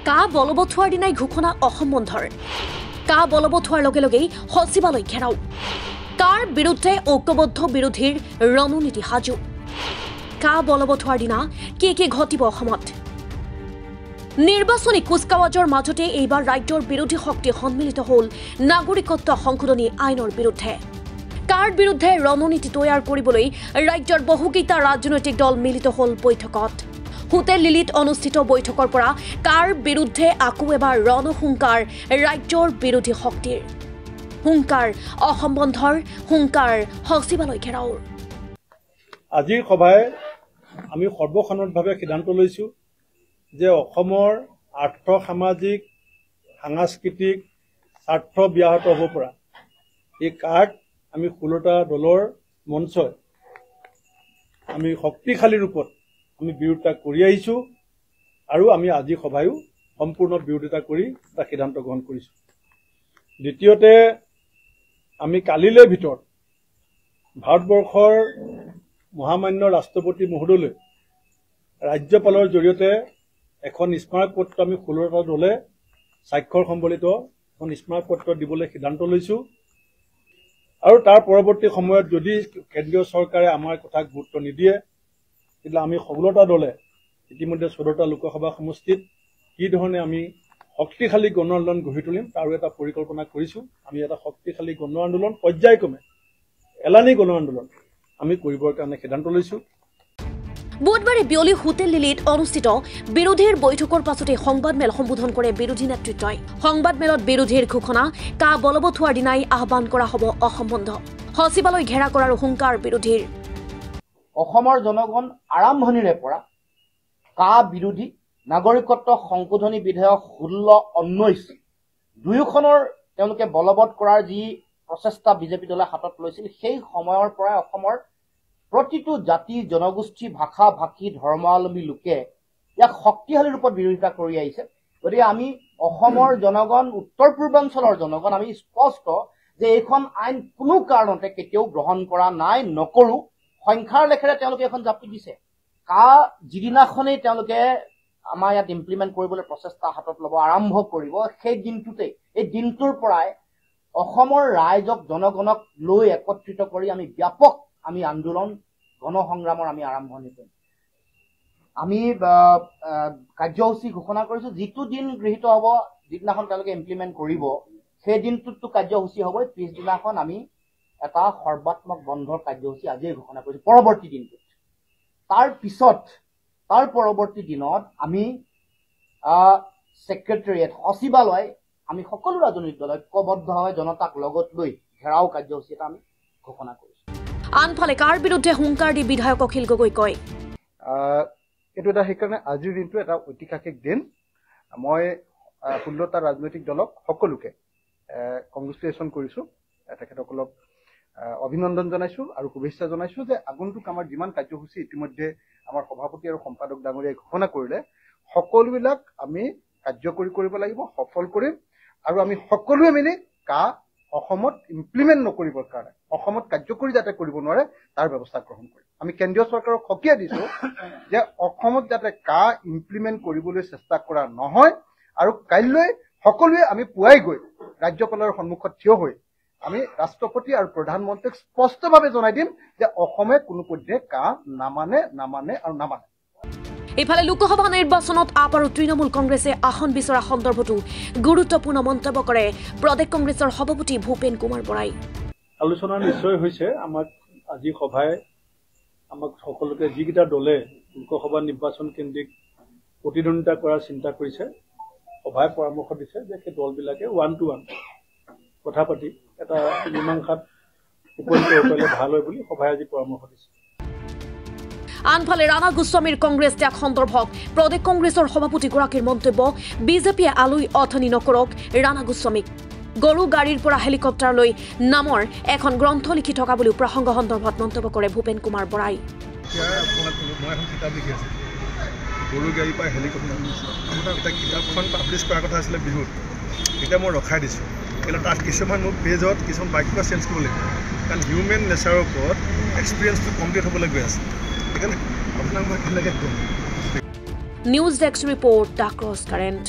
কা বলবৎ হোৱাৰ দিনাই ঘোষণা অসম বন্ধৰ কা বলবৎ হোৱাৰ লগে লগেই সচিবালয় ঘেৰাও কাৰ বিৰুদ্ধে ঐক্যবদ্ধ বিৰোধীৰ ৰণনীতি সাজু কা বলবৎ হোৱাৰ দিনা কি ঘটিব অসমত নিৰ্বাচনী কুচকাৱাজৰ মাজতে এইবাৰ ৰাজ্যৰ বিৰোধী শক্তি সন্মিলিত হ'ল নাগৰিকত্ব সংশোধনী আইনৰ বিৰুদ্ধে কাৰ বিৰুদ্ধে ৰণনীতি তৈয়াৰ কৰিবলৈ ৰাজ্যৰ বহুকেইটা ৰাজনৈতিক দল মিলিত হ'ল বৈঠকত হোটেল লিলিত অনুষ্ঠিত বৈঠকৰ পৰা কাৰ বিৰুদ্ধে আকৌ এবাৰ ৰণহুংকাৰ ৰাজ্যৰ বিৰোধী শক্তিৰ হুংকাৰ অসম বন্ধৰ হুংকাৰ সচিবালয় ঘেৰাওৰ আজিৰ সভায় আমি সৰ্বসন্মতভাৱে সিদ্ধান্ত লৈছো যে অসমৰ আৰ্থ সামাজিক সাংস্কৃতিক স্বাৰ্থ ব্যাহত হ'ব পৰা এই কাৰ্ড আমি 16টা দলৰ মঞ্চই আমি শক্তিশালী ৰূপত আমি বিৰোধিতা কৰি আহিছো আৰু আমি আজি সভায়ো সম্পূৰ্ণ বিৰোধিতা কৰি এটা সিদ্ধান্ত গ্ৰহণ কৰিছো দ্বিতীয়তে আমি কালিলৈ ভিতৰত ভাৰতবৰ্ষৰ মহামান্য ৰাষ্ট্ৰপতি মহোদয়লৈ ৰাজ্যপালৰ জৰিয়তে এখন স্মাৰক পত্ৰ আমি 16টা দলে স্বাক্ষৰ সম্বলিত এখন স্মাৰক পত্ৰ দিবলৈ সিদ্ধান্ত লৈছো আৰু তাৰ পৰৱৰ্তী সময়ত যদি কেন্দ্ৰীয় চৰকাৰে আমাৰ কথা গুৰুত্ব নিদিয়ে তেতিয়া আমি 16টা দলে ইতিমধ্যে 14টা লোকসভা সমষ্টিত কি ধৰণে আমি শক্তিশালী গণ আন্দোলন গঢ়ি তুলিম তাৰ এটা পৰিকল্পনা কৰিছো আমি এটা শক্তিশালী গণ আন্দোলন পৰ্যায়ক্ৰমে এলানি গণ আন্দোলন আমি কৰিবৰ কাৰণে সিদ্ধান্ত লৈছো বুধবাৰে বিয়লি হোটেল লিলিত অনুষ্ঠিত বিৰোধীৰ বৈঠকৰ পাছতে সংবাদমেল সম্বোধন কৰে বিৰোধী নেতৃত্বই সংবাদমেলত বিৰোধীৰ ঘোষণা কা বলবৎ হোৱাৰ দিনাই আহ্বান কৰা হ'ব অসম বন্ধ সচিবালয় ঘেৰা কৰাৰ হুংকাৰ বিৰোধীৰ অসমৰ জনগণ আৰম্ভণিৰে পৰা কা বিৰোধী নাগৰিকত্ব সংশোধনী বিধেয়ক 16-19 দুয়োখনৰ তেওঁলোকে বলবৎ কৰাৰ যি প্ৰচেষ্টা বিজেপি দলে হাতত লৈছিল সেই সময়ৰ পৰা অসমৰ প্ৰতিটো জাতি জনগোষ্ঠী ভাষা ভাষী ধৰ্মাৱলম্বী লোকে ইয়াক শক্তিশালী ৰূপত বিৰোধিতা কৰি আহিছে গতিকে আমি অসমৰ জনগণ উত্তৰ পূৰ্বাঞ্চলৰ জনগণ আমি স্পষ্ট যে এইখন আইন কোনো কাৰণতে কেতিয়াও গ্ৰহণ কৰা নাই নকৰো সংখ্যাৰ লেখেৰে তেওঁলোকে এখন জাপি দিছে কা যিদিনাখনেই তেওঁলোকে আমাৰ ইয়াত ইমপ্লিমেণ্ট কৰিবলৈ প্ৰচেষ্টা হাতত ল'ব আৰম্ভ কৰিব সেই দিনটোতে এই দিনটোৰ পৰাই অসমৰ ৰাইজক জনগণক লৈ একত্ৰিত কৰি আমি ব্যাপক আমি আন্দোলন গণসংগ্ৰামৰ আমি আৰম্ভণি কৰিম আমি কাৰ্যসূচী ঘোষণা কৰিছো যিটো দিন গৃহীত হ'ব যিদিনাখন তেওঁলোকে ইমপ্লিমেণ্ট কৰিব সেই দিনটোতো কাৰ্যসূচী হ'বই পিছদিনাখন আমি এটা সৰ্বাত্মক বন্ধৰ কাৰ্যসূচী আজিয়ে ঘোষণা কৰিছো পৰৱৰ্তী দিনটোত তাৰ পৰৱৰ্তী দিনত আমি ছেক্ৰেটেৰিয়েট সচিবালয় আমি সকলো ৰাজনৈতিক দল ঐক্যবদ্ধভাৱে জনতাক লগত লৈ ঘেৰাও কাৰ্যসূচী এটা আমি ঘোষণা কৰিছো আনফালে কাৰ বিৰুদ্ধে হুংকাৰ দি বিধায়ক অখিল গগৈ কয় এইটো এটা সেইকাৰণে আজিৰ দিনটো এটা ঐতিহাসিক দিন মই 16টা ৰাজনৈতিক দলক সকলোকে কংগ্ৰেচুলেশ্যন কৰিছো তেখেতসকলক অভিনন্দন জনাইছো আৰু শুভেচ্ছা জনাইছো যে আগন্তুক আমাৰ যিমান কাৰ্যসূচী ইতিমধ্যে আমাৰ সভাপতি আৰু সম্পাদক ডাঙৰীয়াই ঘোষণা কৰিলে সকলোবিলাক আমি কাৰ্যকৰী কৰিব লাগিব সফল কৰিম আৰু আমি সকলোৱে মিলি কা অসমত ইমপ্লিমেণ্ট নকৰিবৰ কাৰণে অসমত কাৰ্যকৰী যাতে কৰিব নোৱাৰে তাৰ ব্যৱস্থা গ্ৰহণ কৰিম আমি কেন্দ্ৰীয় চৰকাৰক সকীয়া দিছো যে অসমত যাতে কা ইমপ্লিমেণ্ট কৰিবলৈ চেষ্টা কৰা নহয় আৰু কাইলৈ সকলোৱে আমি পুৱাই গৈ ৰাজ্যপালৰ সন্মুখত থিয় হৈ আমি ৰাষ্ট্ৰপতি আৰু প্ৰধানমন্ত্ৰীক স্পষ্টভাৱে জনাই দিম যে অসমে কোনো পধ্যে কা নামানে আৰু নামানে ইফালে লোকসভা নিৰ্বাচনত আপ আৰু তৃণমূল কংগ্ৰেছে আসন বিচৰা সন্দৰ্ভতো গুৰুত্বপূৰ্ণ মন্তব্য কৰে প্ৰদেশ কংগ্ৰেছৰ সভাপতি ভূপেন কুমাৰ বৰাই আলোচনা নিশ্চয় হৈছে আমাক আজি সভায় আমাক সকলোকে যিকেইটা দলে লোকসভা নিৰ্বাচন কেন্দ্ৰিক প্ৰতিদ্বন্দ্বিতা কৰাৰ চিন্তা কৰিছে সভায় পৰামৰ্শ দিছে যে সেই দলবিলাকে 1-to-1 কথা পাতি এটা মীমাংসাত উপনীত হ'বলৈ ভাল হয় বুলি সভায় আজি পৰামৰ্শ দিছে আনফালে ৰাণা গোস্বামীৰ কংগ্ৰেছ ত্যাগ সন্দৰ্ভত প্ৰদেশ কংগ্ৰেছৰ সভাপতিগৰাকীৰ মন্তব্য বিজেপিয়ে আলুই অথনি নকৰক ৰাণা গোস্বামীক গৰু গাড়ীৰ পৰা হেলিকপ্টাৰলৈ নামৰ এখন গ্ৰন্থ লিখি থকা বুলি প্ৰসংগ সন্দৰ্ভত মন্তব্য কৰে ভূপেন কুমাৰ বৰাই গৰু গাড়ীৰ পৰা হেলিকপ্টাৰ এটা কিতাপখন পাব্লিছ কৰাৰ কথা আছিলে বিহুত এতিয়া মই ৰখাই দিছোঁ কিন্তু তাত কিছুমান মোৰ পেজত কিছুমান বাক্য চেঞ্জ কৰিব লাগিব কাৰণ হিউমেন নেচাৰৰ ওপৰত এক্সপিৰিয়েঞ্চটো কমপ্লিট হ'বলৈ গৈ আছে সেইকাৰণে আপোনাক মই কেনেকৈ ক'ম news desk report the cross current